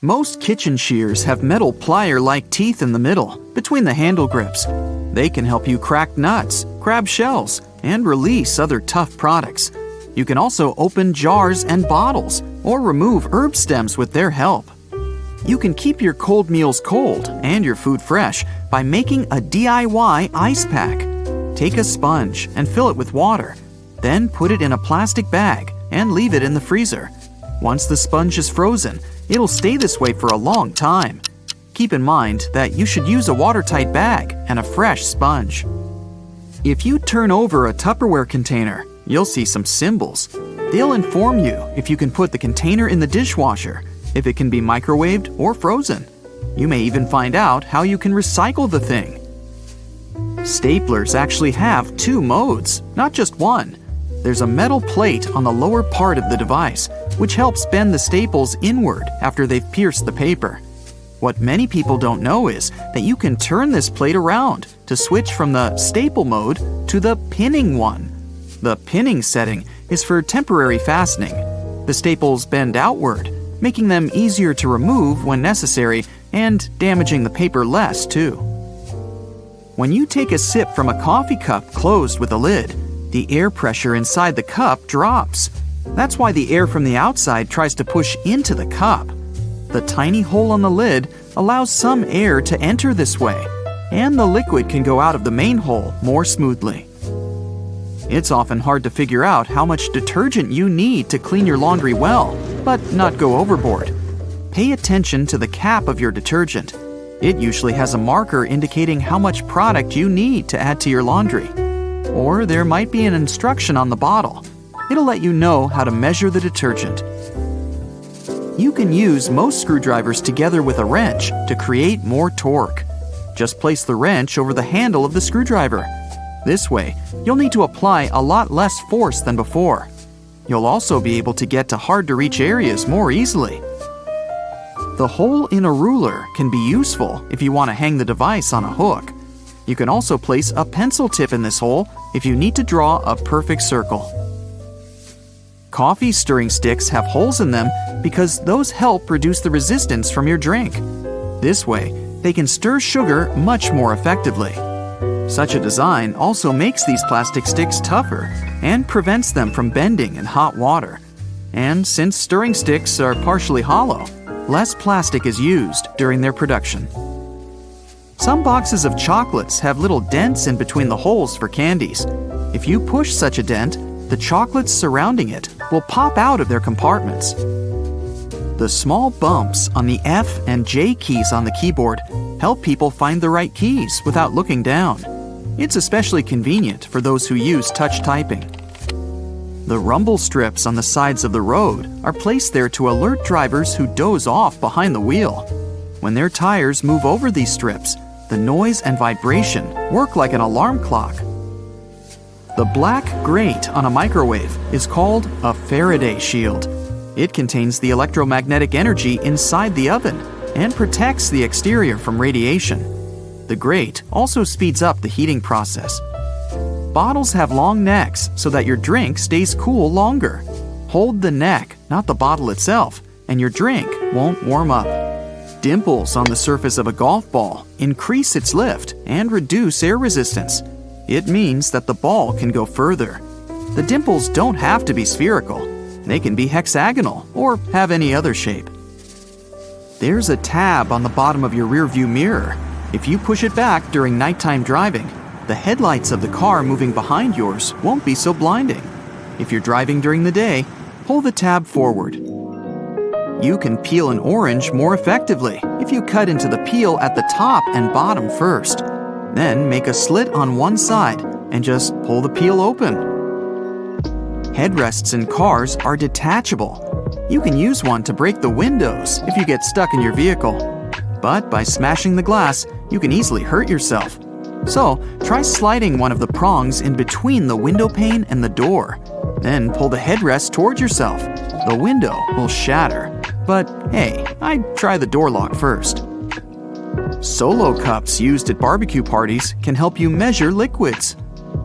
Most kitchen shears have metal plier-like teeth in the middle, between the handle grips. They can help you crack nuts, grab shells, and release other tough products. You can also open jars and bottles, or remove herb stems with their help. You can keep your cold meals cold and your food fresh by making a DIY ice pack. Take a sponge and fill it with water. Then put it in a plastic bag and leave it in the freezer. Once the sponge is frozen, it'll stay this way for a long time. Keep in mind that you should use a watertight bag and a fresh sponge. If you turn over a Tupperware container, you'll see some symbols. They'll inform you if you can put the container in the dishwasher, if it can be microwaved or frozen. You may even find out how you can recycle the thing. Staplers actually have two modes, not just one. There's a metal plate on the lower part of the device, which helps bend the staples inward after they've pierced the paper. What many people don't know is that you can turn this plate around to switch from the staple mode to the pinning one. The pinning setting is for temporary fastening. The staples bend outward, making them easier to remove when necessary and damaging the paper less too. When you take a sip from a coffee cup closed with a lid, the air pressure inside the cup drops. That's why the air from the outside tries to push into the cup. The tiny hole on the lid allows some air to enter this way, and the liquid can go out of the main hole more smoothly. It's often hard to figure out how much detergent you need to clean your laundry well, but not go overboard. Pay attention to the cap of your detergent. It usually has a marker indicating how much product you need to add to your laundry. Or there might be an instruction on the bottle. It'll let you know how to measure the detergent. You can use most screwdrivers together with a wrench to create more torque. Just place the wrench over the handle of the screwdriver. This way, you'll need to apply a lot less force than before. You'll also be able to get to hard-to-reach areas more easily. The hole in a ruler can be useful if you want to hang the device on a hook. You can also place a pencil tip in this hole if you need to draw a perfect circle. Coffee stirring sticks have holes in them because those help reduce the resistance from your drink. This way, they can stir sugar much more effectively. Such a design also makes these plastic sticks tougher and prevents them from bending in hot water. And since stirring sticks are partially hollow, less plastic is used during their production. Some boxes of chocolates have little dents in between the holes for candies. If you push such a dent, the chocolates surrounding it will pop out of their compartments. The small bumps on the F and J keys on the keyboard help people find the right keys without looking down. It's especially convenient for those who use touch typing. The rumble strips on the sides of the road are placed there to alert drivers who doze off behind the wheel. When their tires move over these strips, the noise and vibration work like an alarm clock. The black grate on a microwave is called a Faraday shield. It contains the electromagnetic energy inside the oven and protects the exterior from radiation. The grate also speeds up the heating process. Bottles have long necks so that your drink stays cool longer. Hold the neck, not the bottle itself, and your drink won't warm up. Dimples on the surface of a golf ball increase its lift and reduce air resistance. It means that the ball can go further. The dimples don't have to be spherical. They can be hexagonal or have any other shape. There's a tab on the bottom of your rearview mirror. If you push it back during nighttime driving, the headlights of the car moving behind yours won't be so blinding. If you're driving during the day, pull the tab forward. You can peel an orange more effectively if you cut into the peel at the top and bottom first. Then make a slit on one side and just pull the peel open. Headrests in cars are detachable. You can use one to break the windows if you get stuck in your vehicle. But by smashing the glass, you can easily hurt yourself. So try sliding one of the prongs in between the window pane and the door. Then pull the headrest towards yourself. The window will shatter. But hey, I'd try the door lock first. Solo cups used at barbecue parties can help you measure liquids.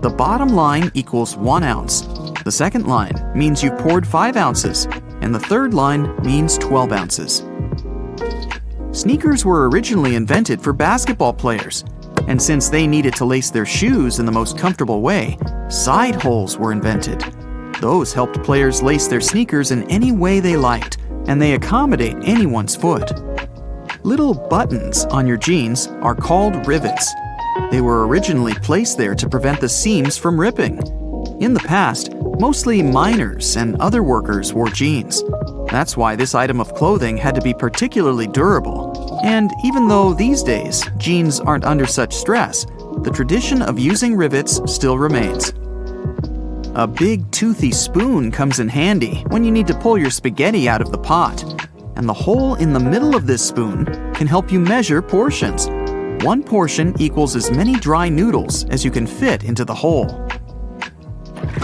The bottom line equals 1 ounce. The second line means you've poured 5 ounces, and the third line means 12 ounces. Sneakers were originally invented for basketball players, and since they needed to lace their shoes in the most comfortable way, side holes were invented. Those helped players lace their sneakers in any way they liked, and they accommodate anyone's foot. Little buttons on your jeans are called rivets. They were originally placed there to prevent the seams from ripping. In the past, mostly miners and other workers wore jeans. That's why this item of clothing had to be particularly durable. And even though these days jeans aren't under such stress, the tradition of using rivets still remains. A big toothy spoon comes in handy when you need to pull your spaghetti out of the pot. And the hole in the middle of this spoon can help you measure portions. One portion equals as many dry noodles as you can fit into the hole.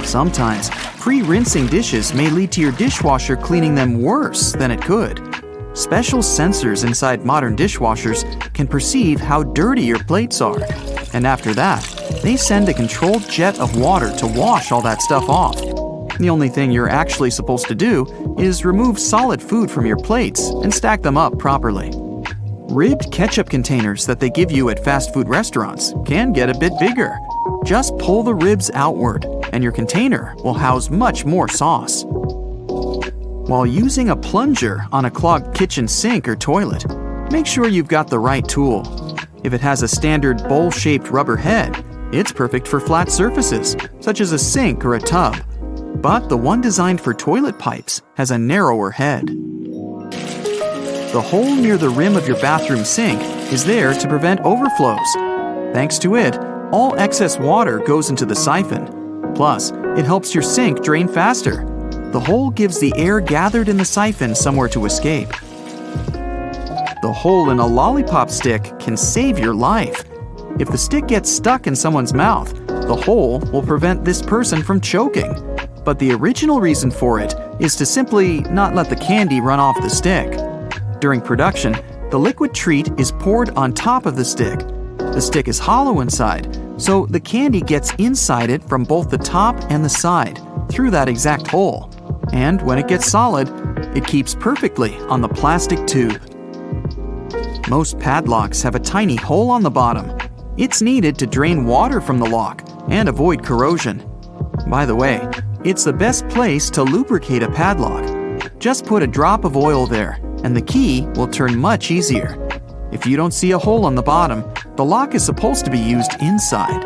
Sometimes, pre-rinsing dishes may lead to your dishwasher cleaning them worse than it could. Special sensors inside modern dishwashers can perceive how dirty your plates are. And after that, they send a controlled jet of water to wash all that stuff off. The only thing you're actually supposed to do is remove solid food from your plates and stack them up properly. Ribbed ketchup containers that they give you at fast food restaurants can get a bit bigger. Just pull the ribs outward, and your container will house much more sauce. While using a plunger on a clogged kitchen sink or toilet, make sure you've got the right tool. If it has a standard bowl-shaped rubber head, it's perfect for flat surfaces, such as a sink or a tub. But the one designed for toilet pipes has a narrower head. The hole near the rim of your bathroom sink is there to prevent overflows. Thanks to it, all excess water goes into the siphon. Plus, it helps your sink drain faster. The hole gives the air gathered in the siphon somewhere to escape. The hole in a lollipop stick can save your life. If the stick gets stuck in someone's mouth, the hole will prevent this person from choking. But the original reason for it is to simply not let the candy run off the stick. During production, the liquid treat is poured on top of the stick. The stick is hollow inside, so the candy gets inside it from both the top and the side, through that exact hole. And when it gets solid, it keeps perfectly on the plastic tube. Most padlocks have a tiny hole on the bottom. It's needed to drain water from the lock and avoid corrosion. By the way, it's the best place to lubricate a padlock. Just put a drop of oil there, and the key will turn much easier. If you don't see a hole on the bottom, the lock is supposed to be used inside.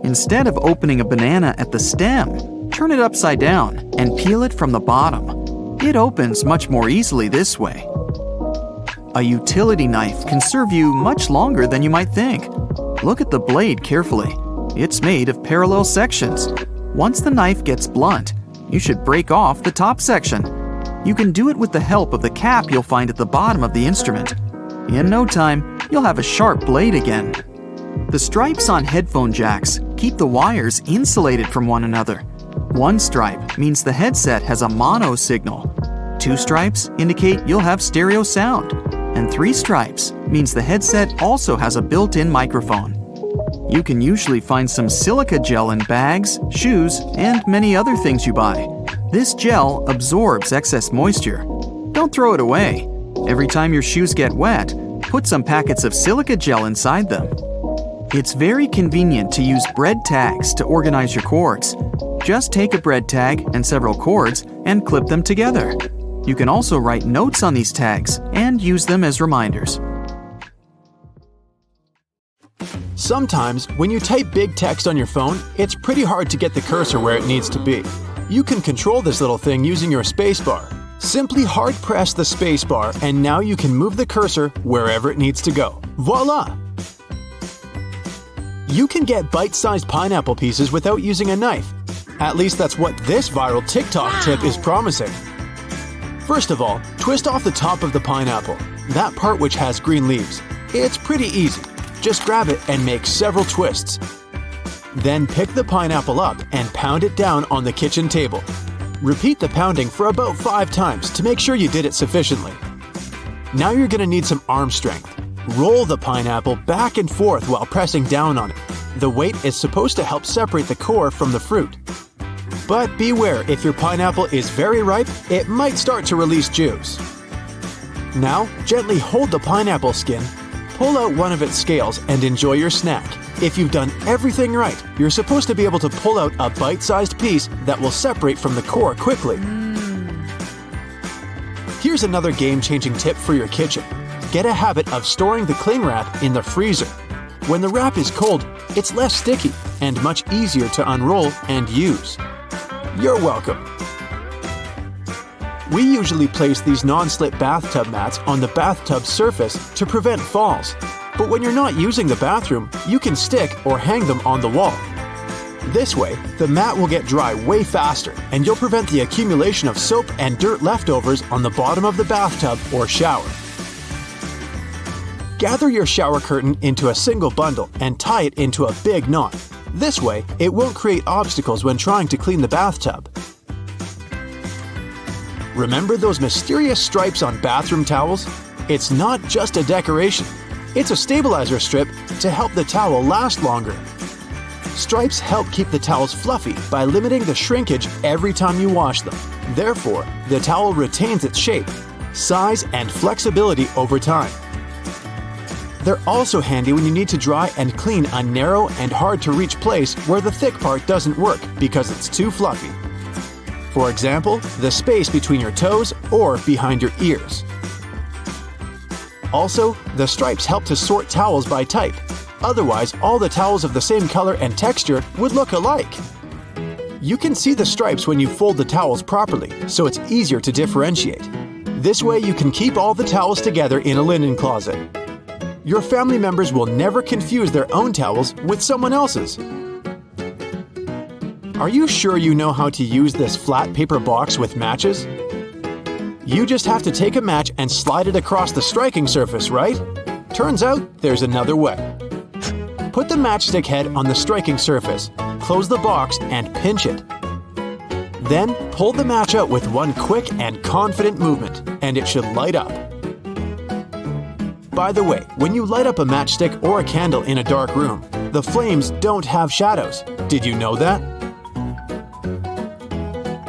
Instead of opening a banana at the stem, turn it upside down and peel it from the bottom. It opens much more easily this way. A utility knife can serve you much longer than you might think. Look at the blade carefully. It's made of parallel sections. Once the knife gets blunt, you should break off the top section. You can do it with the help of the cap you'll find at the bottom of the instrument. In no time, you'll have a sharp blade again. The stripes on headphone jacks keep the wires insulated from one another. One stripe means the headset has a mono signal. 2 stripes indicate you'll have stereo sound. And 3 stripes means the headset also has a built-in microphone. You can usually find some silica gel in bags, shoes, and many other things you buy. This gel absorbs excess moisture. Don't throw it away. Every time your shoes get wet, put some packets of silica gel inside them. It's very convenient to use bread tags to organize your cords. Just take a bread tag and several cords and clip them together. You can also write notes on these tags and use them as reminders. Sometimes, when you type big text on your phone, it's pretty hard to get the cursor where it needs to be. You can control this little thing using your spacebar. Simply hard press the spacebar and now you can move the cursor wherever it needs to go. Voila! You can get bite-sized pineapple pieces without using a knife. At least that's what this viral TikTok tip is promising. First of all, twist off the top of the pineapple, that part which has green leaves. It's pretty easy. Just grab it and make several twists. Then pick the pineapple up and pound it down on the kitchen table. Repeat the pounding for about 5 times to make sure you did it sufficiently. Now you're going to need some arm strength. Roll the pineapple back and forth while pressing down on it. The weight is supposed to help separate the core from the fruit. But beware, if your pineapple is very ripe, it might start to release juice. Now, gently hold the pineapple skin, pull out one of its scales, and enjoy your snack. If you've done everything right, you're supposed to be able to pull out a bite-sized piece that will separate from the core quickly. Here's another game-changing tip for your kitchen. Get a habit of storing the cling wrap in the freezer. When the wrap is cold, it's less sticky and much easier to unroll and use. You're welcome. We usually place these non-slip bathtub mats on the bathtub surface to prevent falls. But when you're not using the bathroom, you can stick or hang them on the wall. This way, the mat will get dry way faster, and you'll prevent the accumulation of soap and dirt leftovers on the bottom of the bathtub or shower. Gather your shower curtain into a single bundle and tie it into a big knot. This way, it won't create obstacles when trying to clean the bathtub. Remember those mysterious stripes on bathroom towels? It's not just a decoration. It's a stabilizer strip to help the towel last longer. Stripes help keep the towels fluffy by limiting the shrinkage every time you wash them. Therefore, the towel retains its shape, size, and flexibility over time. They're also handy when you need to dry and clean a narrow and hard-to-reach place where the thick part doesn't work because it's too fluffy. For example, the space between your toes or behind your ears. Also, the stripes help to sort towels by type. Otherwise, all the towels of the same color and texture would look alike. You can see the stripes when you fold the towels properly, so it's easier to differentiate. This way you can keep all the towels together in a linen closet. Your family members will never confuse their own towels with someone else's. Are you sure you know how to use this flat paper box with matches? You just have to take a match and slide it across the striking surface, right? Turns out there's another way. Put the matchstick head on the striking surface, close the box, and pinch it. Then pull the match out with one quick and confident movement, and it should light up. By the way, when you light up a matchstick or a candle in a dark room, the flames don't have shadows. Did you know that?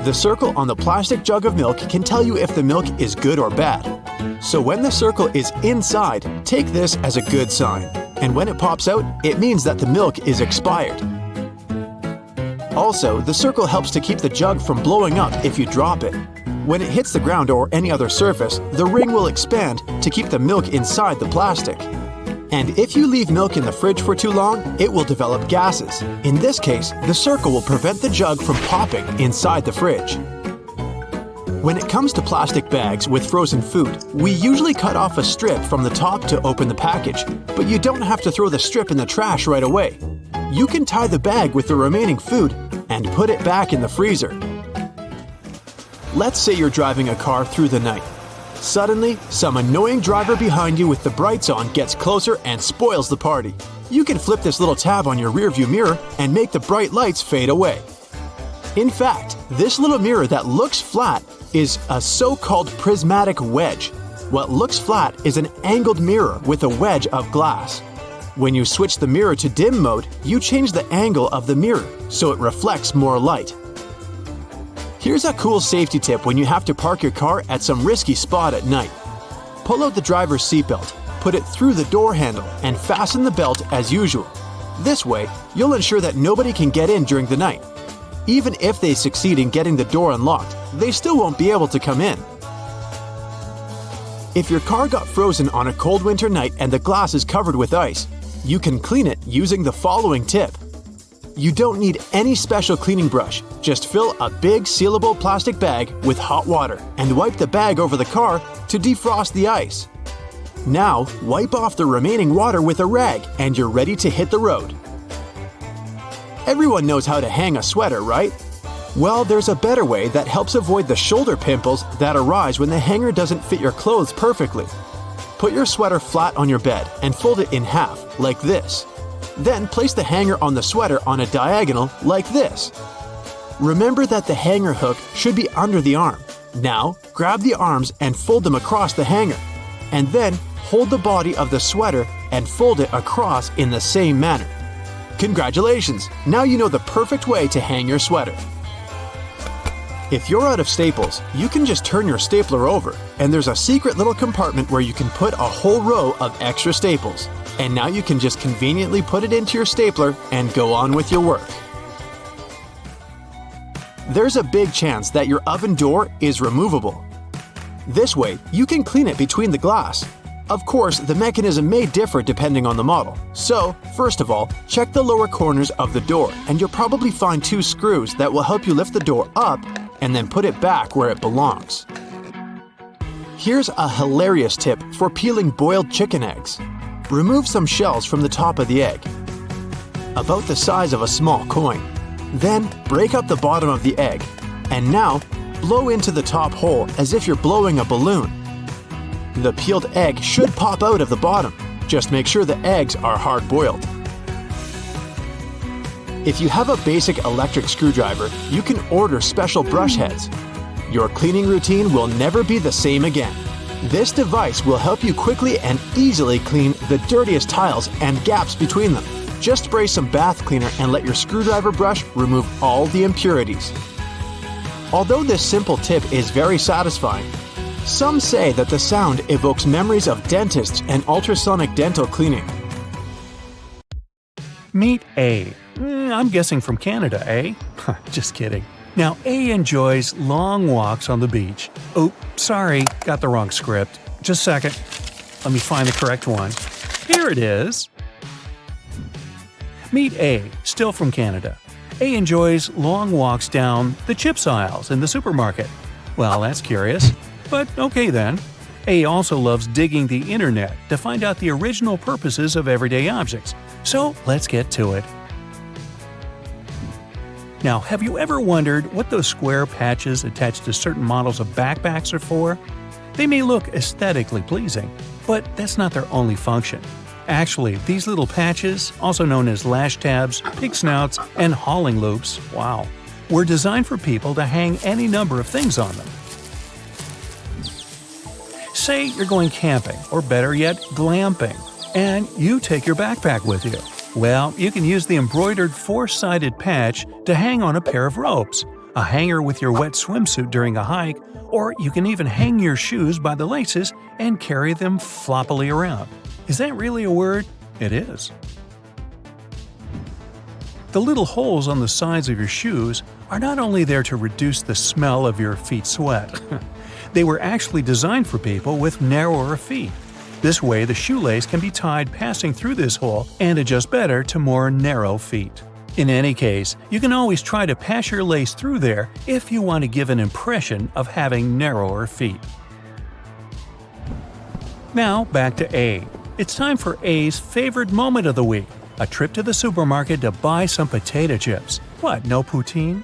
The circle on the plastic jug of milk can tell you if the milk is good or bad. So when the circle is inside, take this as a good sign. And when it pops out, it means that the milk is expired. Also, the circle helps to keep the jug from blowing up if you drop it. When it hits the ground or any other surface, the ring will expand to keep the milk inside the plastic. And if you leave milk in the fridge for too long, it will develop gases. In this case, the circle will prevent the jug from popping inside the fridge. When it comes to plastic bags with frozen food, we usually cut off a strip from the top to open the package, but you don't have to throw the strip in the trash right away. You can tie the bag with the remaining food and put it back in the freezer. Let's say you're driving a car through the night. Suddenly, some annoying driver behind you with the brights on gets closer and spoils the party. You can flip this little tab on your rearview mirror and make the bright lights fade away. In fact, this little mirror that looks flat is a so-called prismatic wedge. What looks flat is an angled mirror with a wedge of glass. When you switch the mirror to dim mode, you change the angle of the mirror so it reflects more light. Here's a cool safety tip when you have to park your car at some risky spot at night. Pull out the driver's seatbelt, put it through the door handle, and fasten the belt as usual. This way, you'll ensure that nobody can get in during the night. Even if they succeed in getting the door unlocked, they still won't be able to come in. If your car got frozen on a cold winter night and the glass is covered with ice, you can clean it using the following tip. You don't need any special cleaning brush. Just fill a big sealable plastic bag with hot water and wipe the bag over the car to defrost the ice. Now, wipe off the remaining water with a rag and you're ready to hit the road. Everyone knows how to hang a sweater, right? Well, there's a better way that helps avoid the shoulder pimples that arise when the hanger doesn't fit your clothes perfectly. Put your sweater flat on your bed and fold it in half, like this. Then place the hanger on the sweater on a diagonal like this. Remember that the hanger hook should be under the arm. Now, grab the arms and fold them across the hanger. And then hold the body of the sweater and fold it across in the same manner. Congratulations! Now you know the perfect way to hang your sweater. If you're out of staples, you can just turn your stapler over, and there's a secret little compartment where you can put a whole row of extra staples. And now you can just conveniently put it into your stapler and go on with your work. There's a big chance that your oven door is removable. This way, you can clean it between the glass. Of course, the mechanism may differ depending on the model. So, first of all, check the lower corners of the door, and you'll probably find 2 screws that will help you lift the door up and then put it back where it belongs. Here's a hilarious tip for peeling boiled chicken eggs. Remove some shells from the top of the egg, about the size of a small coin. Then, break up the bottom of the egg, and now, blow into the top hole as if you're blowing a balloon. The peeled egg should pop out of the bottom. Just make sure the eggs are hard-boiled. If you have a basic electric screwdriver, you can order special brush heads. Your cleaning routine will never be the same again. This device will help you quickly and easily clean the dirtiest tiles and gaps between them. Just spray some bath cleaner and let your screwdriver brush remove all the impurities. Although this simple tip is very satisfying, some say that the sound evokes memories of dentists and ultrasonic dental cleaning. Meet A. I'm guessing from Canada, eh? Just kidding. Now, A enjoys long walks on the beach. Oh, sorry, got the wrong script. Just a second. Let me find the correct one. Here it is. Meet A, still from Canada. A enjoys long walks down the chips aisles in the supermarket. Well, that's curious. But okay then. A also loves digging the internet to find out the original purposes of everyday objects. So let's get to it. Now, have you ever wondered what those square patches attached to certain models of backpacks are for? They may look aesthetically pleasing, but that's not their only function. Actually, these little patches, also known as lash tabs, pig snouts, and hauling loops, wow, were designed for people to hang any number of things on them. Say you're going camping, or better yet, glamping, and you take your backpack with you. Well, you can use the embroidered 4-sided patch to hang on a pair of ropes, a hanger with your wet swimsuit during a hike, or you can even hang your shoes by the laces and carry them floppily around. Is that really a word? It is. The little holes on the sides of your shoes are not only there to reduce the smell of your feet sweat. They were actually designed for people with narrower feet. This way, the shoelace can be tied passing through this hole and adjust better to more narrow feet. In any case, you can always try to pass your lace through there if you want to give an impression of having narrower feet. Now, back to A. It's time for A's favorite moment of the week, a trip to the supermarket to buy some potato chips. What, no poutine?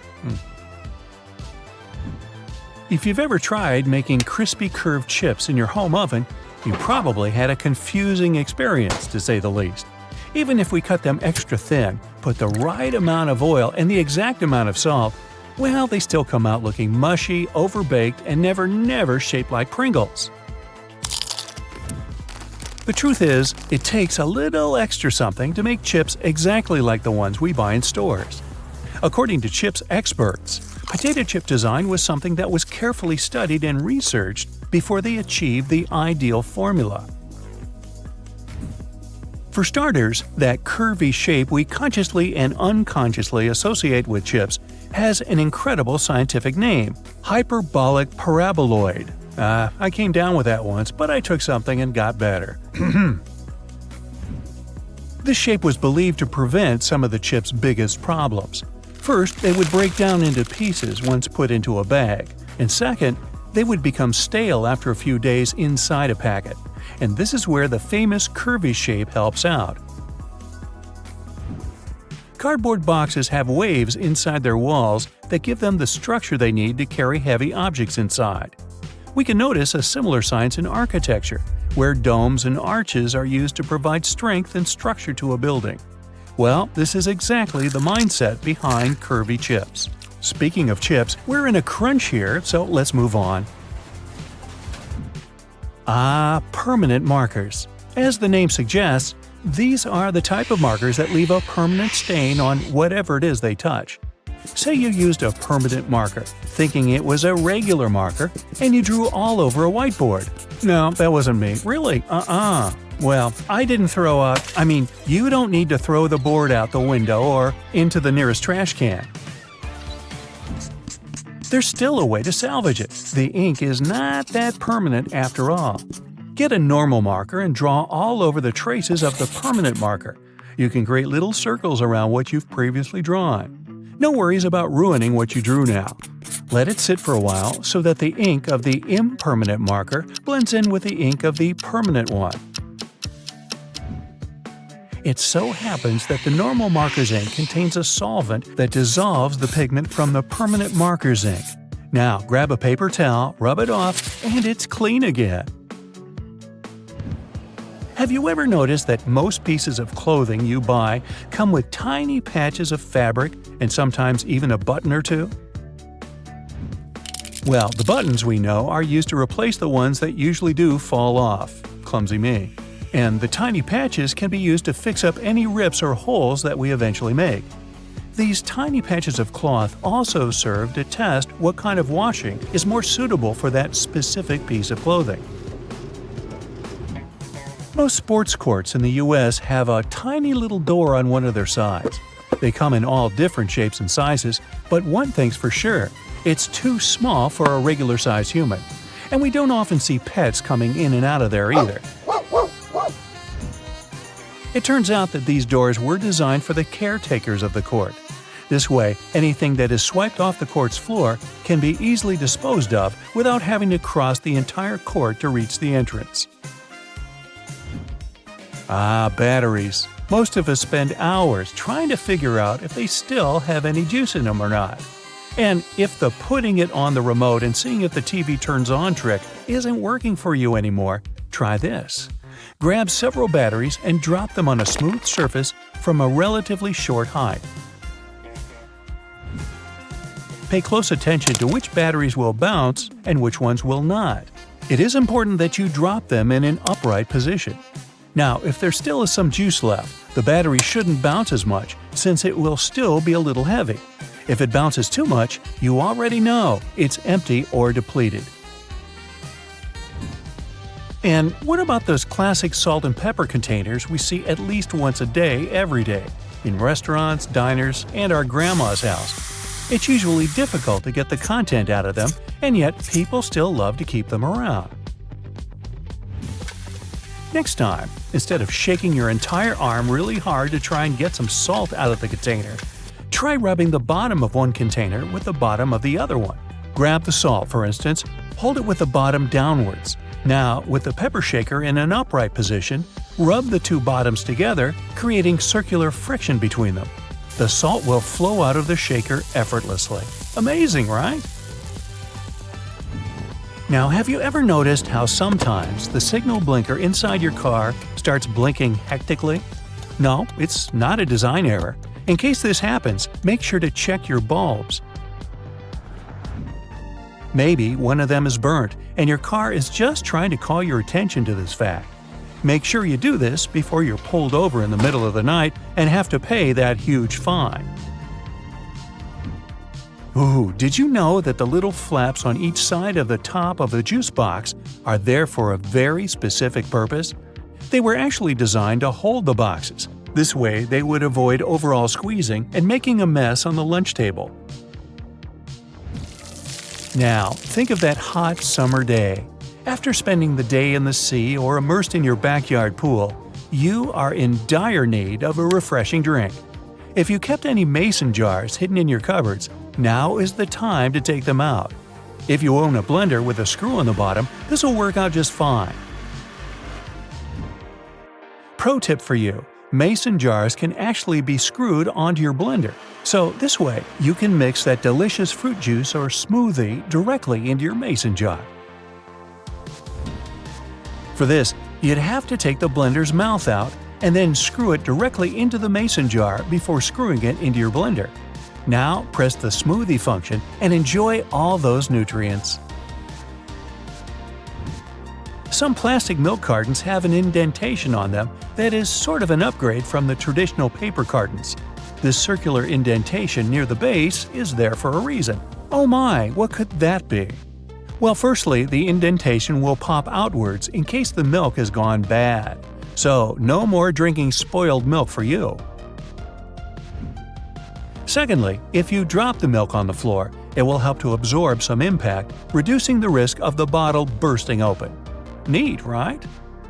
If you've ever tried making crispy curved chips in your home oven, you probably had a confusing experience, to say the least. Even if we cut them extra thin, put the right amount of oil and the exact amount of salt, well, they still come out looking mushy, overbaked, and never shaped like Pringles. The truth is, it takes a little extra something to make chips exactly like the ones we buy in stores. According to chips experts, potato chip design was something that was carefully studied and researched before they achieved the ideal formula. For starters, that curvy shape we consciously and unconsciously associate with chips has an incredible scientific name: hyperbolic paraboloid. I came down with that once, but I took something and got better. This shape was believed to prevent some of the chip's biggest problems. First, they would break down into pieces once put into a bag, and second, they would become stale after a few days inside a packet. And this is where the famous curvy shape helps out. Cardboard boxes have waves inside their walls that give them the structure they need to carry heavy objects inside. We can notice a similar science in architecture, where domes and arches are used to provide strength and structure to a building. Well, this is exactly the mindset behind curvy chips. Speaking of chips, we're in a crunch here, so let's move on. Permanent markers. As the name suggests, these are the type of markers that leave a permanent stain on whatever it is they touch. Say you used a permanent marker, thinking it was a regular marker, and you drew all over a whiteboard. No, that wasn't me. Really? Well, I didn't throw you don't need to throw the board out the window or into the nearest trash can. There's still a way to salvage it. The ink is not that permanent after all. Get a normal marker and draw all over the traces of the permanent marker. You can create little circles around what you've previously drawn. No worries about ruining what you drew now. Let it sit for a while so that the ink of the impermanent marker blends in with the ink of the permanent one. It so happens that the normal marker's ink contains a solvent that dissolves the pigment from the permanent marker's ink. Now grab a paper towel, rub it off, and it's clean again. Have you ever noticed that most pieces of clothing you buy come with tiny patches of fabric and sometimes even a button or two? Well, the buttons we know are used to replace the ones that usually do fall off. Clumsy me. And the tiny patches can be used to fix up any rips or holes that we eventually make. These tiny patches of cloth also serve to test what kind of washing is more suitable for that specific piece of clothing. Most sports courts in the US have a tiny little door on one of their sides. They come in all different shapes and sizes, but one thing's for sure, it's too small for a regular-sized human. And we don't often see pets coming in and out of there either. It turns out that these doors were designed for the caretakers of the court. This way, anything that is swiped off the court's floor can be easily disposed of without having to cross the entire court to reach the entrance. Batteries. Most of us spend hours trying to figure out if they still have any juice in them or not. And if the putting it on the remote and seeing if the TV turns on trick isn't working for you anymore, try this. Grab several batteries and drop them on a smooth surface from a relatively short height. Pay close attention to which batteries will bounce and which ones will not. It is important that you drop them in an upright position. Now, if there still is some juice left, the battery shouldn't bounce as much since it will still be a little heavy. If it bounces too much, you already know it's empty or depleted. And what about those classic salt and pepper containers we see at least once a day, every day, in restaurants, diners, and our grandma's house? It's usually difficult to get the content out of them, and yet people still love to keep them around. Next time, instead of shaking your entire arm really hard to try and get some salt out of the container, try rubbing the bottom of one container with the bottom of the other one. Grab the salt, for instance, hold it with the bottom downwards. Now, with the pepper shaker in an upright position, rub the two bottoms together, creating circular friction between them. The salt will flow out of the shaker effortlessly. Amazing, right? Now, have you ever noticed how sometimes the signal blinker inside your car starts blinking hectically? No, it's not a design error. In case this happens, make sure to check your bulbs. Maybe one of them is burnt, and your car is just trying to call your attention to this fact. Make sure you do this before you're pulled over in the middle of the night and have to pay that huge fine. Ooh, did you know that the little flaps on each side of the top of the juice box are there for a very specific purpose? They were actually designed to hold the boxes. This way, they would avoid overall squeezing and making a mess on the lunch table. Now, think of that hot summer day. After spending the day in the sea or immersed in your backyard pool, you are in dire need of a refreshing drink. If you kept any mason jars hidden in your cupboards, now is the time to take them out. If you own a blender with a screw on the bottom, this will work out just fine. Pro tip for you: mason jars can actually be screwed onto your blender. So this way, you can mix that delicious fruit juice or smoothie directly into your mason jar. For this, you'd have to take the blender's mouth out and then screw it directly into the mason jar before screwing it into your blender. Now press the smoothie function and enjoy all those nutrients. Some plastic milk cartons have an indentation on them that is sort of an upgrade from the traditional paper cartons. This circular indentation near the base is there for a reason. Oh my, what could that be? Well, firstly, the indentation will pop outwards in case the milk has gone bad. So, no more drinking spoiled milk for you. Secondly, if you drop the milk on the floor, it will help to absorb some impact, reducing the risk of the bottle bursting open. Neat, right?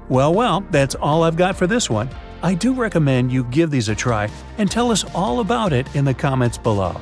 Well, that's all I've got for this one. I do recommend you give these a try and tell us all about it in the comments below.